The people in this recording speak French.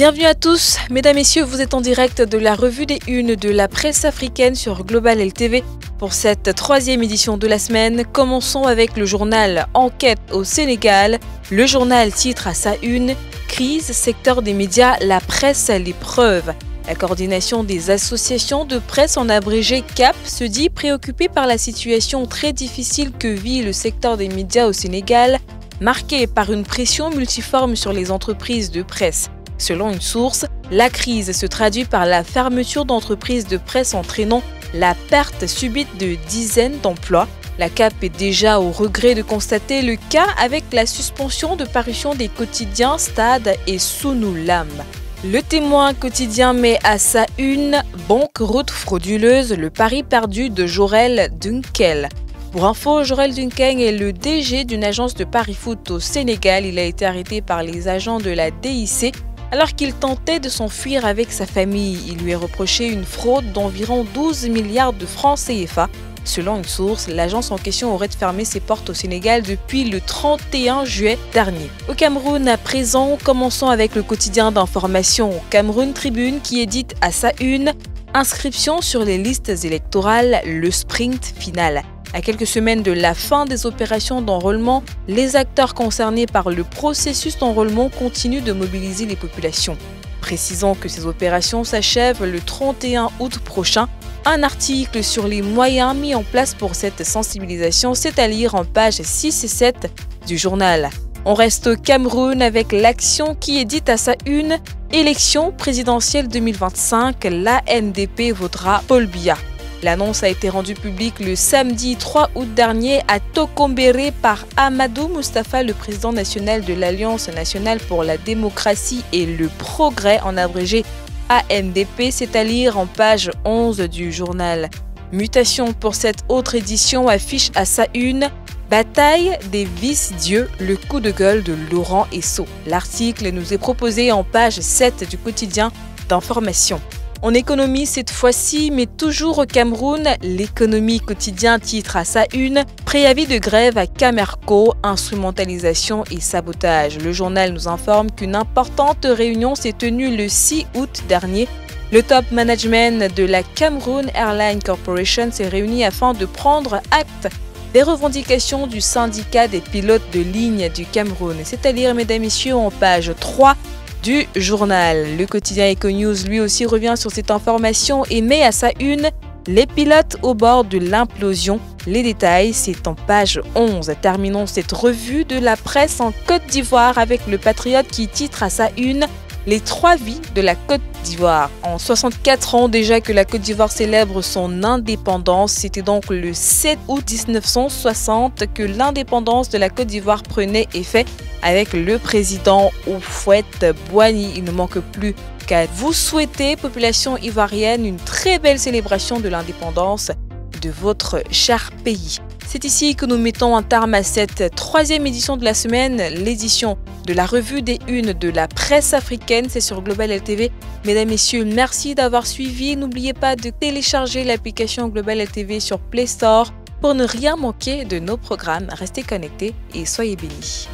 Bienvenue à tous, mesdames, messieurs, vous êtes en direct de la revue des unes de la presse africaine sur Global LTV. Pour cette troisième édition de la semaine, commençons avec le journal Enquête au Sénégal. Le journal titre à sa une « Crise, secteur des médias, la presse à l'épreuve ». La coordination des associations de presse, en abrégé CAP, se dit préoccupée par la situation très difficile que vit le secteur des médias au Sénégal, marquée par une pression multiforme sur les entreprises de presse. Selon une source, la crise se traduit par la fermeture d'entreprises de presse entraînant la perte subite de dizaines d'emplois. La CAP est déjà au regret de constater le cas avec la suspension de parution des quotidiens Stade et Sunoulam. Le Témoin quotidien met à sa une « Banqueroute frauduleuse, le pari perdu de Jorel Dunkel ». Pour info, Jorel Dunkel est le DG d'une agence de paris foot au Sénégal. Il a été arrêté par les agents de la DIC alors qu'il tentait de s'enfuir avec sa famille. Il lui est reproché une fraude d'environ 12 milliards de francs CFA. Selon une source, l'agence en question aurait fermé ses portes au Sénégal depuis le 31 juillet dernier. Au Cameroun, à présent, commençons avec le quotidien d'information Cameroun Tribune qui édite à sa une « Inscription sur les listes électorales, le sprint final ». À quelques semaines de la fin des opérations d'enrôlement, les acteurs concernés par le processus d'enrôlement continuent de mobiliser les populations. Précisons que ces opérations s'achèvent le 31 août prochain. Un article sur les moyens mis en place pour cette sensibilisation, c'est à lire en pages 6 et 7 du journal. On reste au Cameroun avec l'Action qui édite à sa une « Élection présidentielle 2025, l'ANDP vaudra Paul Biya ». L'annonce a été rendue publique le samedi 3 août dernier à Tokombéré par Amadou Moustapha, le président national de l'Alliance nationale pour la démocratie et le progrès, en abrégé ANDP, c'est à lire en page 11 du journal. Mutation pour cette autre édition affiche à sa une « Bataille des vice-dieux, le coup de gueule de Laurent Esso ». L'article nous est proposé en page 7 du quotidien d'information. En économie cette fois-ci, mais toujours au Cameroun, l'économie quotidien titre à sa une « Préavis de grève à Camerco, instrumentalisation et sabotage ». Le journal nous informe qu'une importante réunion s'est tenue le 6 août dernier. Le top management de la Cameroon Airline Corporation s'est réuni afin de prendre acte des revendications du syndicat des pilotes de ligne du Cameroun. C'est à lire, mesdames et messieurs, en page 3 du journal. Le quotidien Econews lui aussi revient sur cette information et met à sa une « Les pilotes au bord de l'implosion ». Les détails, c'est en page 11. Terminons cette revue de la presse en Côte d'Ivoire avec le Patriote qui titre à sa une « Les 3 vies de la Côte d'Ivoire ». En 64 ans déjà que la Côte d'Ivoire célèbre son indépendance, c'était donc le 7 août 1960 que l'indépendance de la Côte d'Ivoire prenait effet avec le président Houphouët-Boigny. Il ne manque plus qu'à vous souhaiter, population ivoirienne, une très belle célébration de l'indépendance de votre cher pays. C'est ici que nous mettons un terme à cette troisième édition de la semaine, l'édition de la revue des unes de la presse africaine, c'est sur Global LTV. Mesdames, messieurs, merci d'avoir suivi. N'oubliez pas de télécharger l'application Global LTV sur Play Store pour ne rien manquer de nos programmes. Restez connectés et soyez bénis.